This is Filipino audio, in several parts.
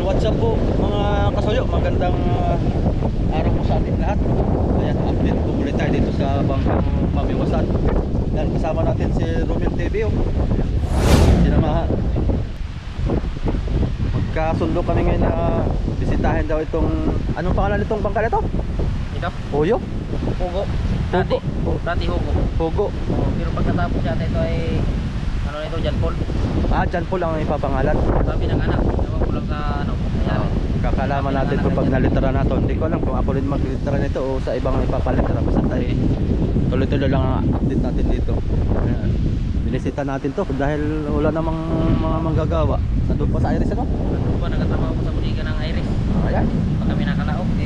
what's up po mga kasuyo, magandang araw po sa ating lahat. Ayan, update po ulit tayo dito sa Bangkang Mamiwasan. Ayan, kasama natin si Romel TV. Sinamahan. Magkasundo kami ngayon na bisitahin daw itong, anong pangalan nitong bangka na ito? Ito? Hugo? Hugo. Dati. Dati Hugo. Hugo. Pero pagkatapos yata ito ay ano na ito, John Paul. John Paul ang ipapangalan. Sabi ng anak, ewan ko lang sa ano, nangyari. Kakalaman natin kung pag nalitera na ito. Hindi ko alam kung ako rin maglitera nito o sa ibang ipapalitera. Basta tayo tuloy-tuloy lang ang update natin dito. Ayan. Binisita natin to dahil wala namang mga manggagawa. Nandun pa sa Iris ano? Nandun pa, nagtatrabaho ko sa buliga ng Iris. Ayan. Pag kami nakalaok Si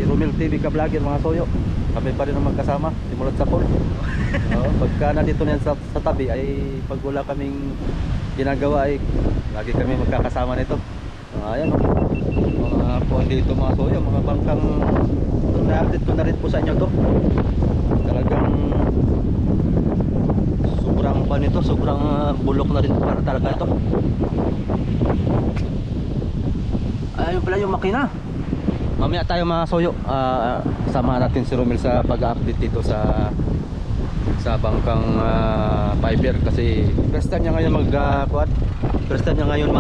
Romel TV ka vlogger mga soyo. Kami pa rin ang magkasama simulat sa pool. Pagka nandito na yan sa tabi ay pag wala kaming ginagawa ay lagi kami magkakasama nito. Ayan mga puwan dito mga soyo, mga bangkang na-update ko na rin po sa inyo to. Talagang sobrang pa nito, sobrang bulok na rin para talaga ito. Ayun pala yung makina. Mamaya tayo mga soyo, sama natin si Romel sa pag-update dito sa bangkang fiber kasi first time niya ngayon first time niya ngayon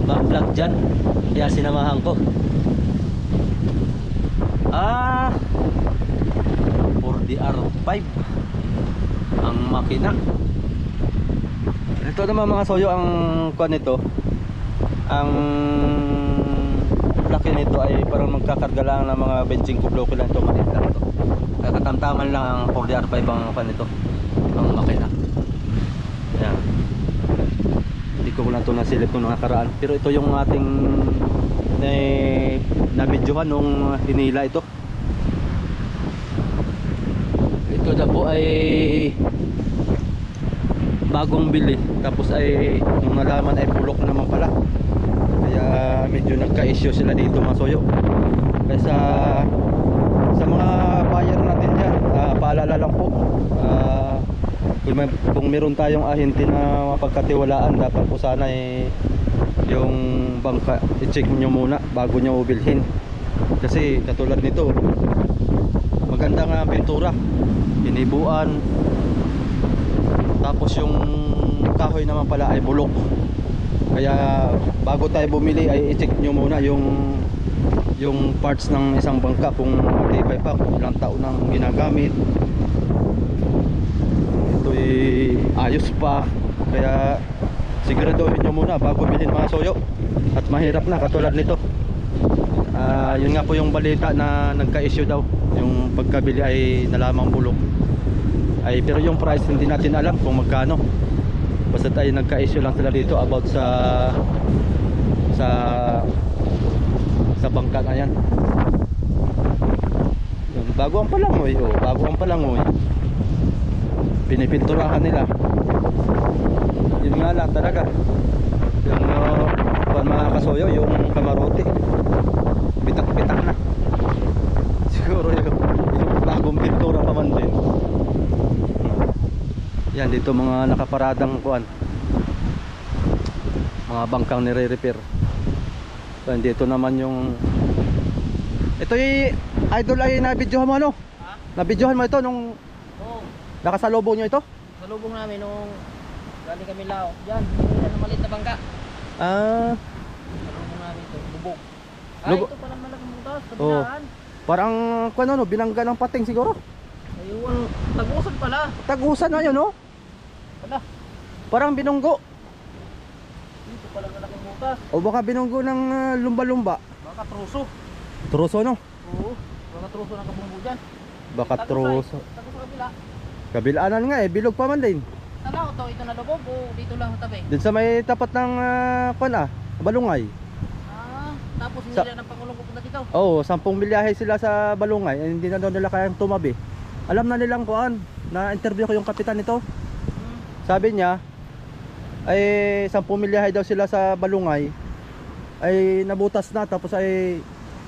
mag-vlog dyan, kaya sinamahan ko. 4DR5 ang makina. Ito naman mga soyo, ang kuan nito, ang laki nito ay parang magkakarga lang ng mga 25 bloke lang ito, maliit lang ito. Katamtaman lang ang 4DR5 ang kuan nito, ang makina. Ayan. Hindi ko lang ito nasilip nung nakaraan, pero ito yung ating na-videohan nung hinila ito. Ito na po ay bagong bili, tapos ay nung nalaman ay bulok naman pala, kaya medyo nagka-issue sila dito mga soyo. Kaya sa mga buyer natin dyan, paalala lang po, kung meron tayong ahente na mapagkatiwalaan, dapat po sana yung bangka i-check nyo muna bago nyo bilhin. Kasi katulad nito, maganda nga pintura, hinibuan, tapos yung kahoy naman pala ay bulok. Kaya bago tayo bumili ay i-check nyo muna yung parts ng isang bangka, kung matibay pa, kung ilang taon nang ginagamit, ito'y ayos pa. Kaya siguraduhin nyo muna bago bilhin mga soyo. At mahirap na katulad nito. Yun nga po yung balita na nagka-issue daw, yung pagkabili ay nalamang bulok. Pero yung price hindi natin alam kung magkano. Basta tayo nagka-issue lang sila dito about sa bangka na yan. Bago ang palangoy, bago ang palangoy, pinipinturahan nila. Yun nga lang talaga, yung mga kasoyo, yung kamarote bitak-bitak na. Siguro yung bagong pintura pa man din. Yan dito mga nakaparadang kuan, mga bangkang nire-repair. So, dito naman yung ito yung idol ay nabidyohan mo ano? Ha? Nabidyohan mo ito nung nakasalubong nyo ito? Salubong namin nung galing kami lao. Yan, yan ang maliit na bangka. Salubong namin ito, bubog. Ito palang malaking butas sa binahan. Parang kuan ano, binangga ng pating siguro. Ayun, tagusan pala. Tagusan na yun, no? Wala. Parang binunggo. Dito palang malaking butas. O baka binunggo ng lumba-lumba. Baka truso. Truso, no? Oo, baka truso ng kabunggo dyan. Baka truso. Tagusan kabila. Kabilaanan nga bilog pa man din. Tanaw to, ito na lubog o dito lang sa tabi? Dun sa may tapat ng Balungay. Tapos hindi na ng Pangulong pupunta dito? Oo, 10 milyahe sila sa Balungay. Hindi na daw nila kayang tumabi. Alam na nilang kuan, na-interview ko yung kapitan nito. Sabi niya ay 10 milyahe daw sila sa Balungay, ay nabutas na, tapos ay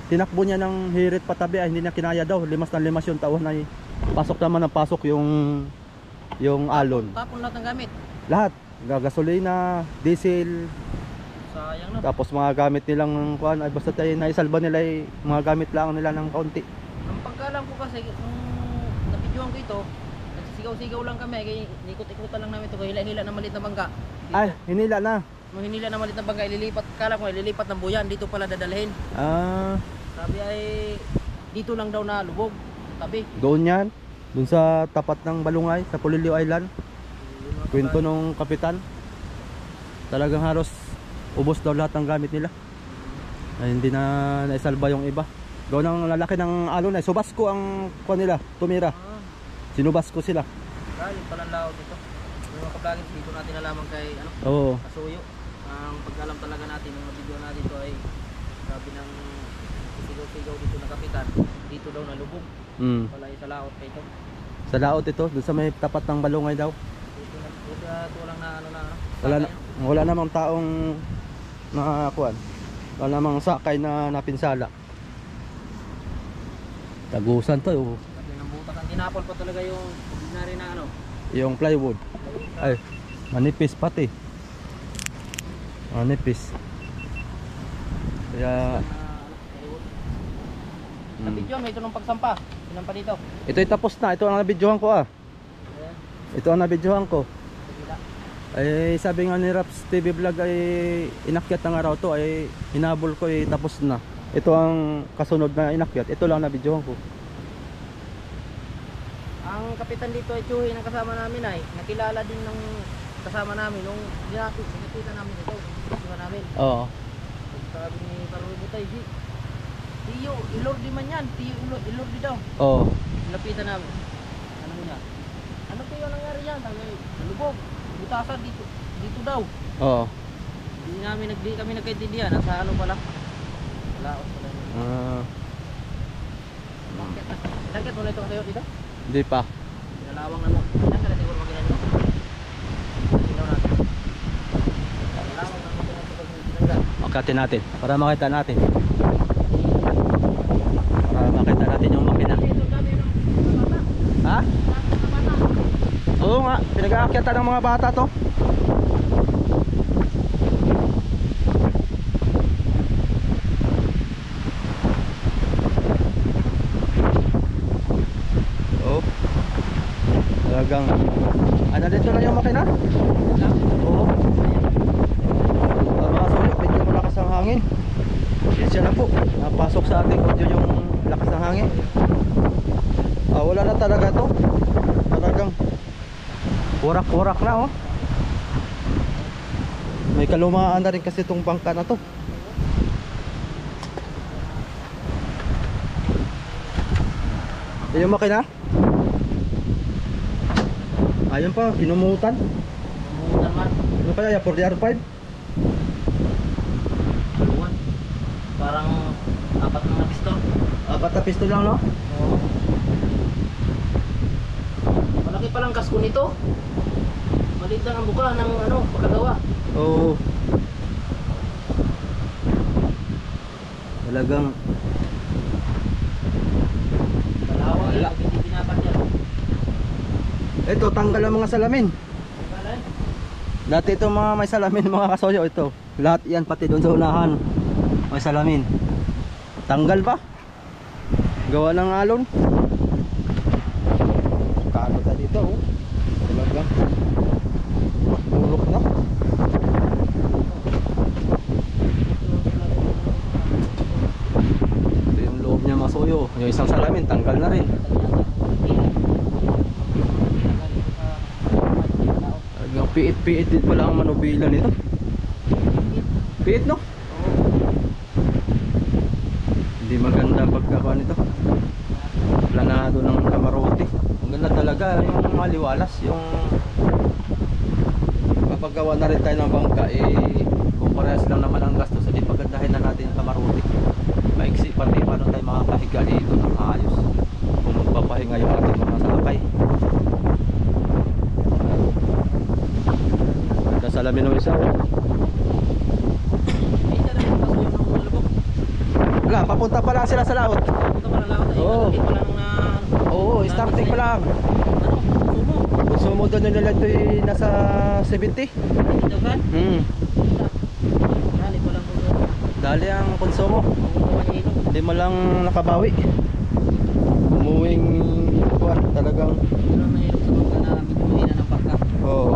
tinakbo niya ng hirit patabi, ay hindi na kinaya daw. Limas na limas yung taon, ay pasok naman ng pasok yung alon. Tapon lahat ng gamit? Lahat, gasolina, diesel, Sayang no. Tapos mga gamit nilang kuan ay basta tayo naisalba nila ay mga gamit lang nila ng kaunti. Ang pagkalam ko kasi nung napidyohan ko ito, sigaw-sigaw lang kami, kaya nikot-ikutan lang namin ito, kaya hila-hila na maliit na bangka. Dito. Ay, hinila na. Nung hinila na maliit na bangka, ililipat, kala ko ililipat ng buyan, dito pala dadalhin. Ah, Sabi ay dito lang daw na lubog, tabi. doon yan. Doon sa tapat ng Balungay, sa Pulilio Island. Kwento nung kapitan. Talagang halos ubos daw lahat ng gamit nila. Ay, hindi na naisalba yung iba. Gawa ng lalaki ng alon ay subas ko ang kuan nila, tumira. Sinubas ko sila. Galing palang lao dito. Yung mga kablagin, dito natin nalaman kay ano, Oo. Kasuyo. Ang pagkalam talaga natin, ng mga video natin ito ay sabi ng sigaw-sigaw dito na kapitan, dito daw nalubog. Wala yung sa laot pa ito. Sa laot ito, doon sa may tapat ng Balungay daw. Dito lang na ano na. Wala namang taong nakakuan. Wala namang sakay na napinsala. Tagusan to. Kasi nang butas ang tinapol pa talaga yung ordinary na ano. Yung plywood. Ay, manipis pati. Manipis. Kaya Sa video, may ito ng pagsampa. Sinampa dito. ito ay tapos na. Ito ang nabidyohan ko ah. Ayan, Ito ang nabidyohan ko. sa gila. Ay sabi nga ni Raps TV Vlog ay inakyat ng araw to ay hinabol ko ay tapos na. Ito ang kasunod na inakyat. Ito lang nabidyohan ko. Ang kapitan dito ay Chuhi ng kasama namin ay nakilala din ng kasama namin nung nakita namin ito. Kasama namin. Oo. Sabi ni Parol Butay, Tiyo, ilordi man yan. Tiyo, ilordi daw. Oo. Lapitan namin. Ano niya? Ano kayo nangyari yan? Sabi, nalubog. Butasan dito. Dito daw. Oo. Di kami nagkaintindihan. Nasa ano pala? Laos pala. Ah, Langkit mo na ito kayo dito? hindi pa. Nalawang na mo. Ilan ka na siguro maginan mo? Sinaw natin. Nalawang na mo ito. Akatin natin para makita natin. Para makita natin yung makina. Ha? Oo nga, pinag-aakyatan ng mga bata to. Oh. Talagang ano dito na yung makina? Oo. Mga suyo, medyo malakas ang hangin. Yan siya na po. Napasok sa ating audio yung lakas ng hangin. Wala na talaga to. Talagang warak-warak na oh. May kalumaan na rin kasi itong bangka na to. Yan yung makina. Ayun pa, kinumutan. Umuutan man. Ano kaya yan? 4R5? Kaluan. Parang apat na pistol. Apat na pistol lang no? Oo. Malaki palang kasko nito. Maliit lang ang buka ng ano, pagkagawa. Oo. Talagang Dalawang Wala. hindi pinapat yan. ito, tanggal ang mga salamin. Tanggalan? Dati ito mga may salamin mga kasoyo ito. Lahat yan pati doon sa unahan. May salamin. Tanggal pa. Gawa ng alon. Kano tayo dito oh. Talaga. Bulok na. Ito yung loob niya mga soyo. Yung isang salamin tanggal na rin. Talagang piit-piit din pala ang manubila nito. Piit no? Hindi maganda ang pagkakawa nito. Planado ng kamarote. Ang ganda talaga yung maliwalas. Yung kapagawa na rin tayo ng bangka kung parehas lang naman ang gastos, hindi pagandahin na natin ang kamarote. Maiksi pati paano tayo makakahiga dito ng ayos kung magpapahinga yung ating mga sakay. Salamin ng isa wala, papunta pa lang sila sa laot. Ito pala laot ay Oo. malaki pa lang na Oo, starting pa lang. ano, sumo. Sumo doon nila ito nasa 70. Dagan. Hmm. Ay, Dali ang konsumo. Kung mahilo. Hindi mo lang nakabawi. Umuwing kuwan talagang. Pero mahilo sa bangka na medyo mahina ng bangka. Oo.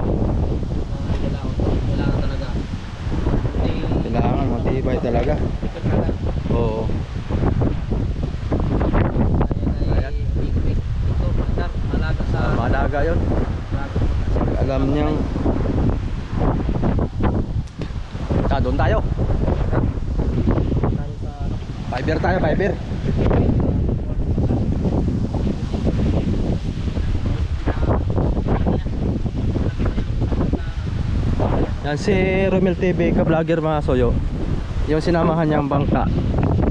Kailangan talaga. Kailangan matibay talaga. Oo. Ayan. Ito, mandar, malaga sa... Malaga yun. Alam niyang doon tayo. Tayo sa ano. Fiber tayo, fiber. Yan si Romel TV ka vlogger mga soyo. Yung sinamahan niyang bangka.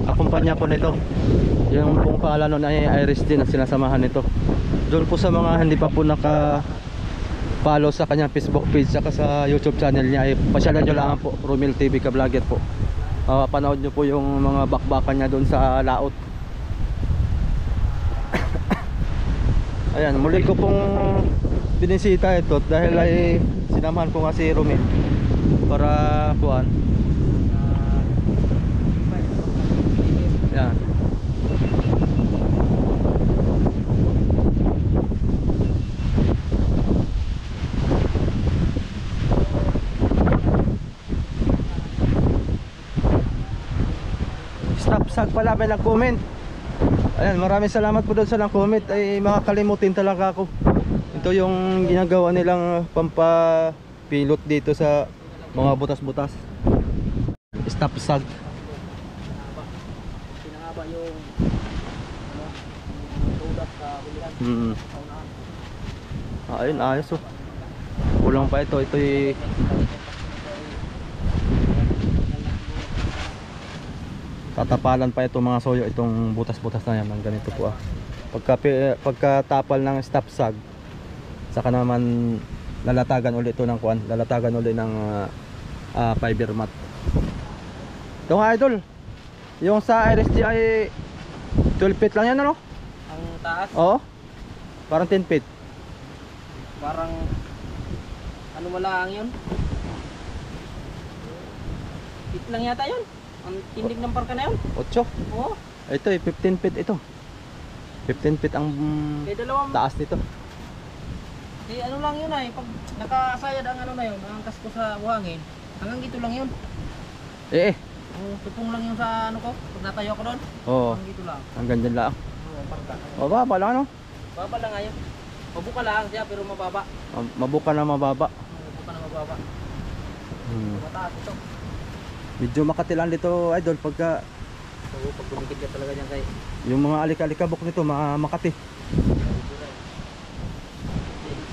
Akumpanya po nito. Yung pong pangalan nun ay Iris din ang sinasamahan nito. Doon po sa mga hindi pa po naka follow sa kanyang Facebook page saka sa YouTube channel niya ay pasyalan nyo lang po Romel TV ka vlogger po. Panood nyo po yung mga bakbakan niya doon sa laot. Ayan, muli ko pong binisita ito dahil ay sinamahan ko nga si Romel para kuhan. Ayan. Sag pala may nag-comment. Ayan, maraming salamat po doon sa nag-comment. Ay makakalimutin talaga ako. Ito yung ginagawa nilang pampapilot dito sa mga butas-butas. Stop sag. Pinangaba yung ano, product sa hulihan. Ayun, ayos oh. Kulang pa ito. Ito'y tatapalan pa ito mga soyo, itong butas-butas na yan ng ganito po ah. Pagkatapal ng stop sag, saka naman lalatagan ulit ito ng kuan, lalatagan ulit ng fiber mat. Ito nga idol, yung sa RSG ay 12 feet lang yan ano? Ang taas, Oo, parang 10 feet. parang ano malaang yun? Feet lang yata yun. Ang tindig ng parka na yun. 8. Oo. Ito eh, 15 feet ito. 15 feet ang Kaya dalawang... taas nito. Eh ano lang yun ay. Pag nakasayad ang ano na yun, ang kasko sa buhangin, hanggang dito lang yun. Tupong lang yun sa ano ko. Pag natayo ko doon. Oo. Hanggang dito lang. Hanggang dyan lang. Oo, parka. Mababa lang ano? Baba lang ngayon. Mabuka lang siya pero mababa. Mabuka na mababa. Mabuka na mababa. Mataas ito. Medyo makatilan dito idol pagka Oo, pag dumikit ka talaga dyan kay yung mga alika-alikabok nito makati.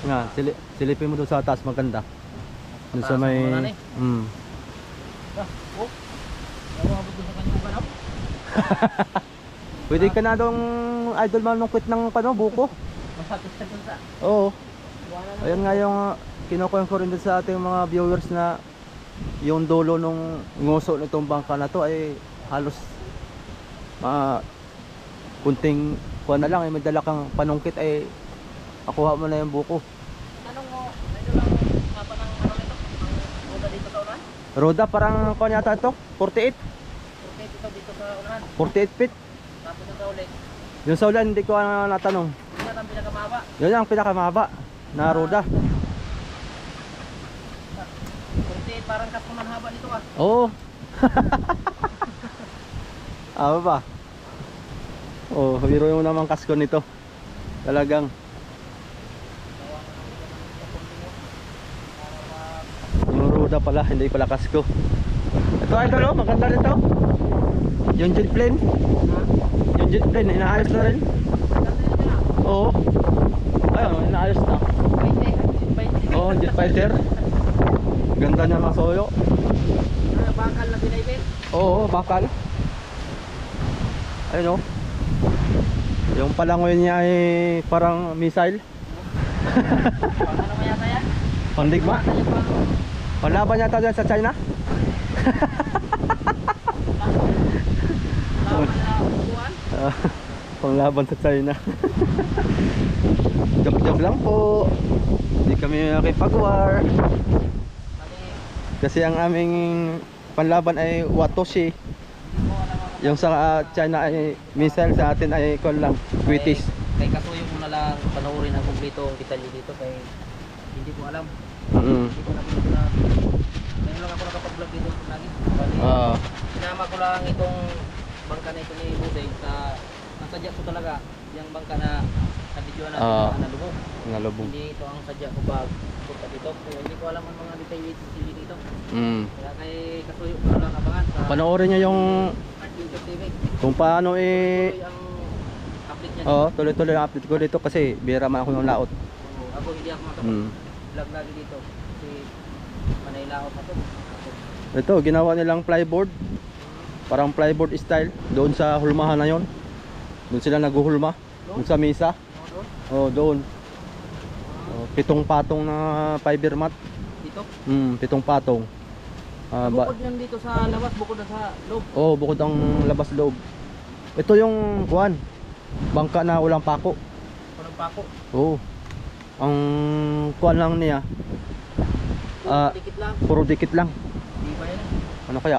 Nga, silipin mo doon sa taas maganda. Doon sa may Pwede ka na dong idol manungkit ng buko. Masakit sa dun sa. Oo. Ayun nga yung kinukuha ko rin doon sa ating mga viewers na yung dulo nung nguso nitong bangka na to ay halos kunting kuha na lang ay may dala kang panungkit ay akuha mo na yung buko. Tanong mo, ito lang haba ng ano nito? Ang roda dito sa unahan? Roda parang kuha yata ito 48. 48 ito dito sa unahan. 48 feet. Tapos yung kauli. Yung sa ulan hindi ko natanong. Yun ang pinakamahaba. Yun ang pinakamahaba na roda. 48 parang kasko man haba nito ah. Oo. Ba? Oh, biro mo naman kasko nito. Talagang yung roda pala, hindi pala kasko. Ito idol oh, maganda rin to. Yung jet plane. Yung jet plane, inaayos na rin. Oo. Ayun, inaayos na. Oo, jet fighter. Ganda niya mga soyo. Bakal na binaibit. Oo, bakal. Ayun oh. Yung palangoy niya ay parang missile. Ano kaya yan? Pandigma. Panlaban yata dyan sa China. Panglaban sa China. Joke-joke lang po. Hindi kami nakipag-war. Kasi ang aming panlaban ay Watoshi. Yung sa China ay missile, sa atin ay kon lang, Quitis. Kay kasuyo mo na lang panoorin ang kumpleto detalye dito kay hindi ko alam. Hindi ko na ngayon lang ako nakapag-vlog dito lagi. Sinama ko lang itong bangka na ito ni Buday sa nasadya ko talaga yung bangka na nabidyoan natin na lubog. Nalubog. Hindi ito ang sadya ko pag punta dito. Kaya hindi ko alam ang mga detalye dito. Kaya kay kasuyo ko na lang abangan sa Panoorin niyo yung YouTube TV. kung paano Tuloy ang update niya. tuloy-tuloy ang update ko dito kasi bira man ako ng laot. Ako hindi ako makapag-vlog lagi dito kasi panay laot ako. Ito, ginawa nilang plyboard. Parang plyboard style doon sa hulmahan na yon. Doon sila naguhulma, doon sa misa. Doon. 7 patong na fiber mat. Dito? 7 patong. Bukod yan dito sa labas, bukod na sa loob. Bukod ang labas loob. Ito yung kuan, bangka na walang pako. Walang pako? Ang kuan lang niya. Dikit lang. Puro dikit lang. Di ba yan? Ano kaya?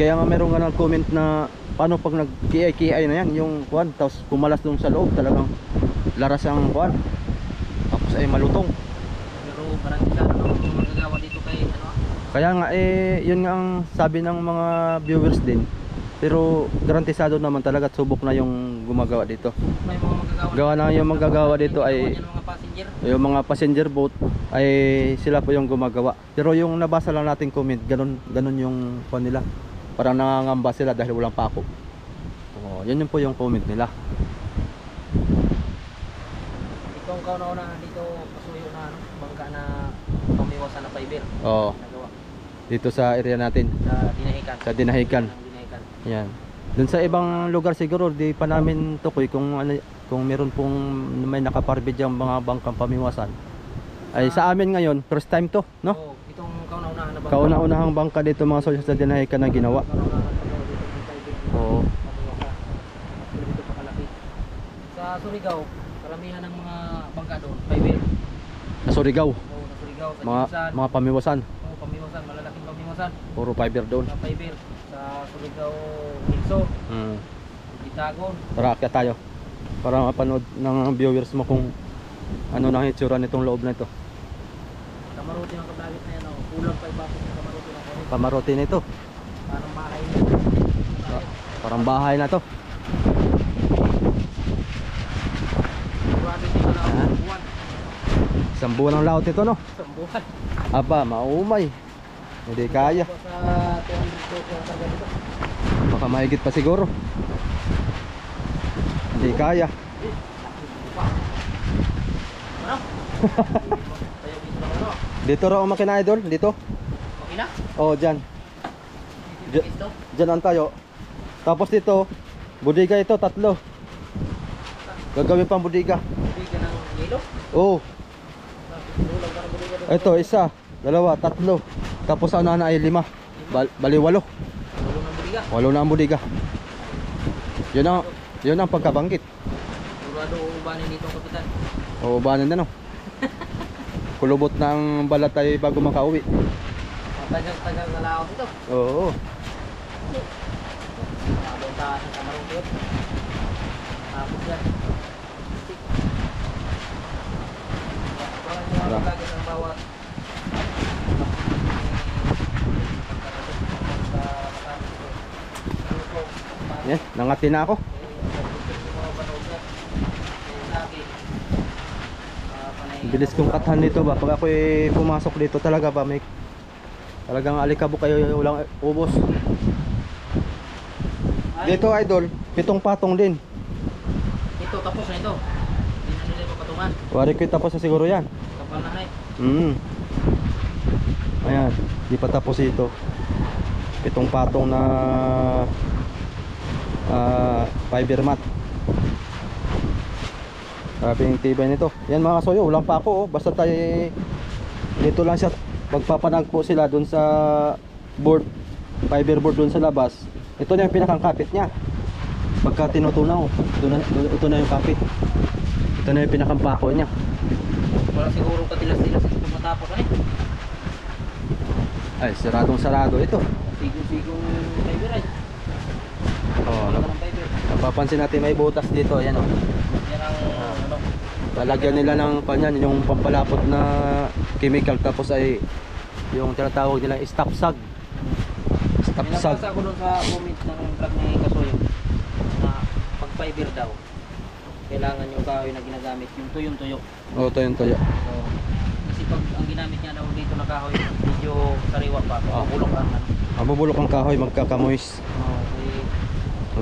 Kaya nga meron nga nag-comment na paano pag nag-kiay-kiay na yan, yung kuan, tapos pumalas dun sa loob, talagang laras ang kuan. Tapos ay malutong. Pero parang isa na mga magagawa dito kay ano? Kaya nga yun nga ang sabi ng mga viewers din. Pero garantisado naman talaga at subok na yung gumagawa dito. May mga magagawa. Gawa na yung magagawa dito ay mga passenger. yung mga passenger boat ay sila po yung gumagawa. Pero yung nabasa lang natin comment, ganun yung kuan nila. Parang nangangamba sila dahil walang pako. Yun yung po yung comment nila. Ito ang kauna-una dito pasuyo na bangka na pamiwasan na fiber. Nagawa. Dito sa area natin. Sa Dinahican. Sa Dinahican. Dinahican. Yan. Doon sa ibang lugar siguro di pa namin tukoy kung meron pong may nakaparbid yung mga bangkang pamiwasan. Ay sa amin ngayon, first time to, no? Itong kauna-unahan na bangka. Kauna-unahang bangka dito mga soldiers sa Dinahican na ginawa. Sa Surigao, karamihan ng mga bangka doon, fiber. Sa Surigao. Sa Surigao, sa Mga Jinsan. pamiwasan. Pamiwasan, malalaking pamiwasan. Puro fiber doon. Mga fiber. Sa Surigao, Gilso, Bitagon. Tara, akyat tayo. Para mapanood ng viewers mo kung ano nang itsura nitong loob na ito. Kamarote ng kablagit na yan, kulang pa ibapos ng kamarote ng kalit. Kamarote na ito. Parang bahay na. Parang bahay na to. Sigurado dito na ang buwan. Isang buwan ng laot ito, no? Isang buwan. Aba, maumay. Hindi kaya. Sa 200 pesos ang taga dito. Baka mahigit pa siguro. Hindi kaya. Ano? Tayo dito na ano? Dito raw ang makina, idol. Dito. Okay na? Dyan. Dito? Dyan ang tayo. Tapos dito, budiga ito, 3. Gagawin pang budiga. Bigyan ng yelo? Kulang pa ng buliga doon. Ito, 1, 2, 3. Tapos ang nana ay 5. Bali 8. Kulang ng buliga. 8 na ang budiga. Yun ang pagkabanggit. Sigurado uubanin dito ang kapitan. Banan na, no? Kulubot ng balat tayo bago makauwi. Tagal na laot ito. Oo. Taas ng kamarong yun. Tapos yan. Parang mga lagi ng bawat Yan, nangati na ako. Bilis kong kathan dito ba. Pag ako'y pumasok dito talaga ba, may talagang alikabok kayo, walang ubos. Dito, idol, 7 patong din. Ito tapos na ito. Hindi na nila ipapatungan. Wari ko tapos na siguro yan. Kapal na eh. Ayan, di pa tapos ito. 7 patong na fiber mat. Grabe yung tibay nito. Yan mga soyo, walang pa ako. Basta tayo dito lang siya. Magpapanag po sila dun sa board, fiber board dun sa labas. Ito na yung pinakang kapit niya. Pagka tinutunaw, ito na yung kapit. Ito na yung pinakang pako niya. Wala siguro katilas-tilas ito matapos ano eh. Ay, saradong sarado ito. Sigong fiber ay. Oh, Wala ng fiber. napapansin natin may butas dito, ayan oh. Yan ang ano. Lalagyan nila ng kanyan, yung pampalapot na chemical, tapos ay yung tinatawag nila stop sag. Stop sag. Pinabasa ko doon sa comment ng vlog ni Kasoy na pag fiber daw kailangan yung kahoy na ginagamit yung tuyong-tuyo. Oh, ito yung toyo. So, kasi pag ang ginamit niya daw dito na kahoy medyo sariwa pa, mabulok ang ano. Mabubulok ang kahoy, magkakamoist.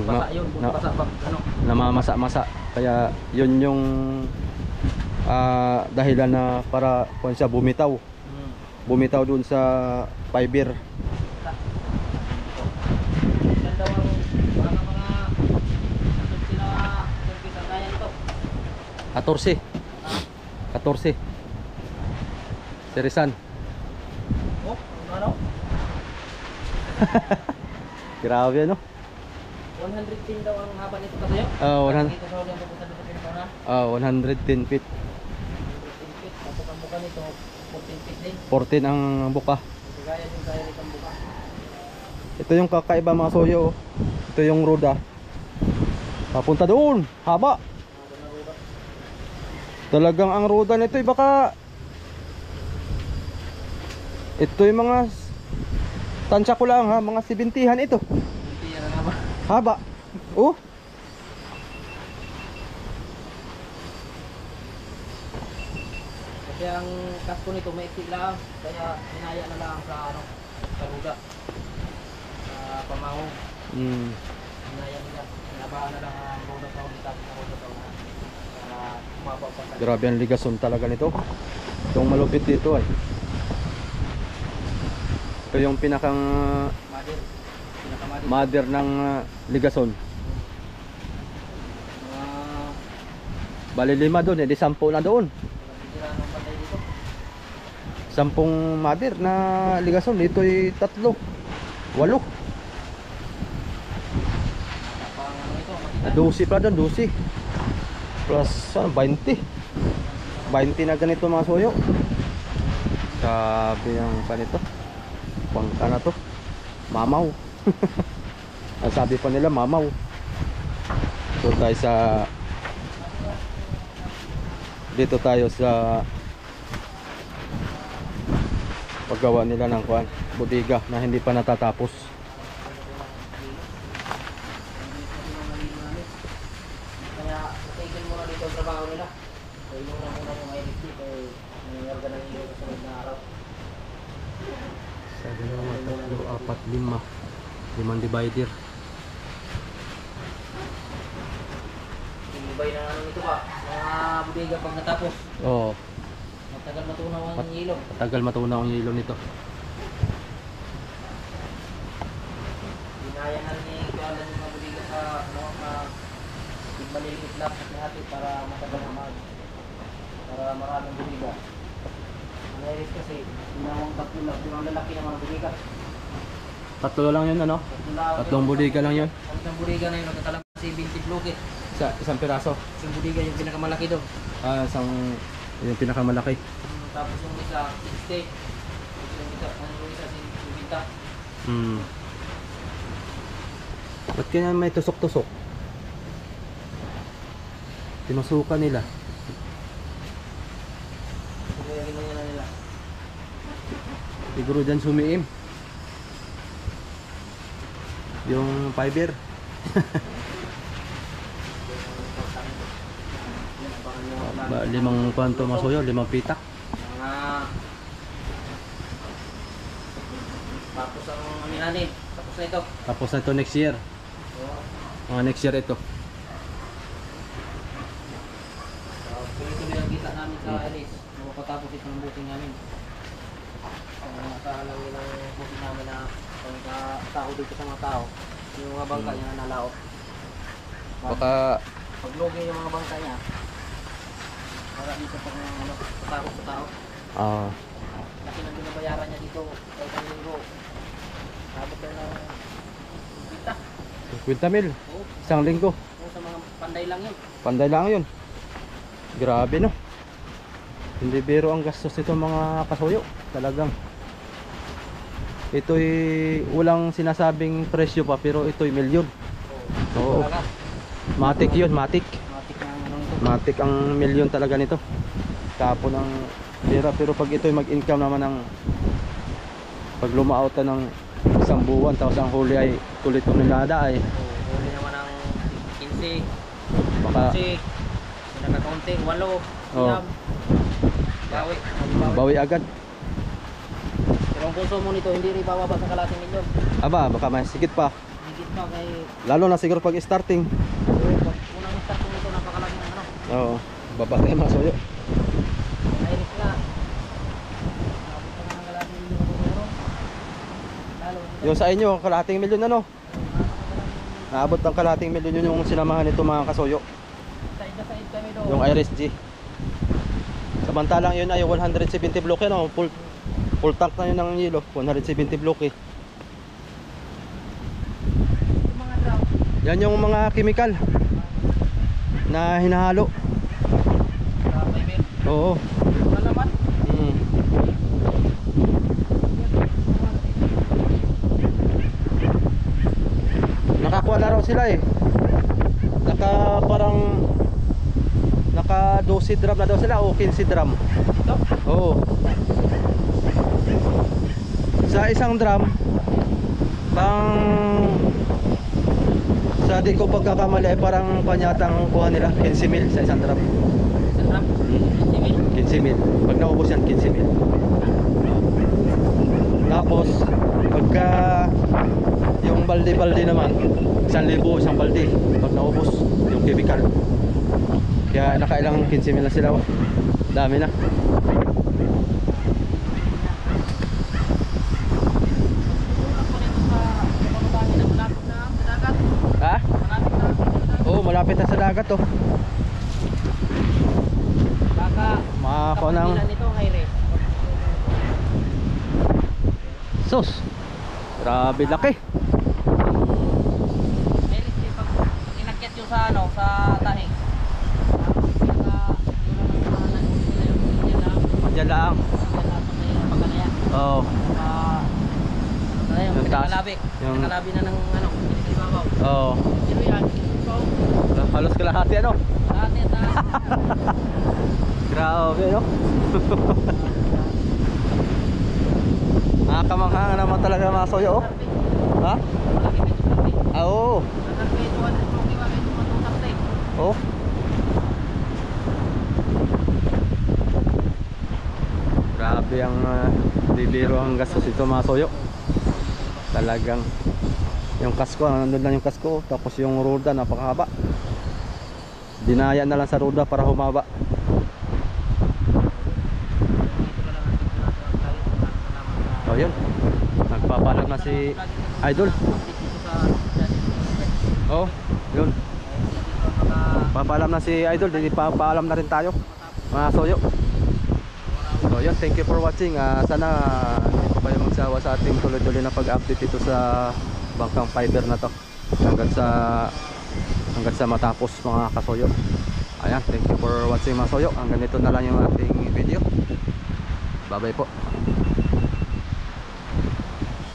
Basa yun, basa pag ano. Namamasa-masa. Kaya yun yung dahilan na para kung siya bumitaw. Bumitaw dun sa fiber. Yan daw ang mga sila service ang kaya nito. 14. 14. Serisan. Oh, ano? Grabe ano? 110 daw ang haba nito kasi yun. Dito sa ulit ang pupunta dito sa pinakauna. 110 feet. 110 feet. Tapos ang buka nito 14 feet din. 14 ang buka. Gaya yung kaya nitong buka. Ito yung kakaiba mga soyo. Ito yung roda. Papunta doon. Haba. Talagang ang roda nito ay baka ito yung mga tansya ko lang ha, mga 70-han ito. Hindi yan ang haba. Haba. Oh. Kasi ang kasko nito maikli lang. Kaya hinaya na lang sa ano, sa ruda. Sa pamahong. Hinaya nila. Hinabahan na lang ang ruda sa ulit at ang ruda sa ulit. Para umabaw pa sa Grabe ang ligason talaga nito. Itong malupit dito ay. Ito yung pinakang mother. Pinakamother. mother ng ligason. Bali 5 doon, edi 10 na doon. Titira ng patay dito. 10 mother na ligason, dito ay 3. 8. Pang ano ito, makita. 12 pa doon, 12. Plus 20. 20 na ganito mga soyo. Sabi ang panito. Pangka na to. Mamaw. Ang sabi pa nila mamaw. Dito tayo sa paggawa nila ng kuan, bodega na hindi pa natatapos. Kaya tigil muna dito ang trabaho nila. So yun na muna yung ILC kaya may organ ng ilo sa sunod na araw. Sa 2, 3, 4, 5. 5 divider. Ibay na ano nito ba? Mga bodega pag natapos. Oo, Matagal matunaw ang ilo. matagal matunaw ang ilaw nito. Ginaya na ni Kuala yung mga bodega sa ano, maliliit lang at hati para matagal na para maraming bodega. Ang ILC kasi ginawang 3 lang. Yung lalaki ng mga bodega. 3 lang yun ano? 3 bodega lang yun. Ang isang bodega na yun, nagkakalang 70 bloke. Isang piraso. Isang bodega yung pinakamalaki doon. Yung pinakamalaki. Tapos yung isa, 60. Yung isa, 70. Ba't kaya may tusok-tusok? Tinusukan nila. Kaya ginanya na nila. Siguro dyan sumiim yung fiber. Limang kwanto masuyo, 5 pitak. Mga tapos ang amin. Tapos na ito. Tapos na ito next year. Mga next year ito. Tuloy-tuloy ang kita namin sa Alice. Mapapatapos ito ng booking namin. Nakahalang yun ang booking namin na pagkatao dito sa mga tao. Yung mga bangka niya na nalaot. Baka Pag logi yung mga bangka niya, para dito pag ano, patakot sa tao. Laki ng binabayaran niya dito kahit ang linggo. Abot na ng kita. 50 mil. Oo. Isang linggo. Oo, sa mga panday lang yun. Panday lang yun. Grabe no. Hindi biro ang gastos nito mga kasuyo. Talagang Ito'y walang sinasabing presyo pa, pero ito'y milyon. Oo. Talaga. Matik yun, matik. Matik na ano nito. Matik ang milyon talaga nito. Tapo ng pera, pero pag ito'y mag-income naman ng pag lumaot ng isang buwan, tapos ang huli ay tuloy tonelada ay Huli naman ng 15, baka 12, pinakakaunting 8, Oh. siyam. Bawi. bawi agad. Pero ang puso mo nito hindi rin bababa sa kalating milyon. Aba, baka may sigit pa. Higit pa kay Lalo na siguro pag starting. pag unang start ko nito napakalaki ng ano. Oo, baba tayo mga soyo. Iris na. Abot pa ng kalating milyon siguro. Lalo dito. Yung sa inyo, kalahating milyon ano? Naabot ng kalahating milyon yun yung sinamahan nito mga kasoyo. Side na side kami doon. Yung Iris G. Samantalang yun ay 170 block yan, oh. Full tank na yun ng yelo, 170 block eh. Yung mga drum. Yan yung mga chemical na hinahalo. Fiber. Oo. Wala naman. Mm. Nakakuha na raw sila eh. Naka 12 drum na daw sila o 15 drum. Ito. Oo. Sa isang drum sa di ko pagkakamali ay parang panyatang kuha nila 15 mil sa isang drum. Sa drum. Civil. 15 mil. Pag naubos yan 15 mil. Tapos pagka yung balde-balde naman 1,000 isang balde pag naubos yung chemical. Kaya nakailang 15 mil na sila, oh. Dami na. Ha? Oo, malapit na sa dagat, oh. Baka Makakuha ng kapilan nito ang Iris. sus. Grabe laki. Iris di pag inakyat yung sa ano, sa tahing. Diyan lang. Oo. Yung taas. Yung- Nakalabi na ng ano, ibabaw. Oo. Pero yan, so, Halos kalahati ano. ate taas. Grabe, no? Nakakamangha naman talaga mga soyo, oh. Ha? Malaki medyo malaki. Ah, oo. Malaki medyo 120 ba medyo matutapte. Oh. Grabe ang bibiro ang gastos ito mga soyo. Talagang yung kasko, nandun lang yung kasko, tapos yung roda napakahaba. Dinaya na lang sa roda para humaba. Oh, yun. Nagpapaalam na si Idol. Oh, yun. Papaalam na si Idol, hindi papaalam na rin tayo mga soyo. So yun, thank you for watching. Sana hindi pa kayo magsawa sa ating tuloy-tuloy na pag-update ito sa bangkang fiber na to hanggang sa matapos mga kasoyo. Ayan, thank you for watching mga soyo. Hanggang dito na lang yung ating video. Bye bye po.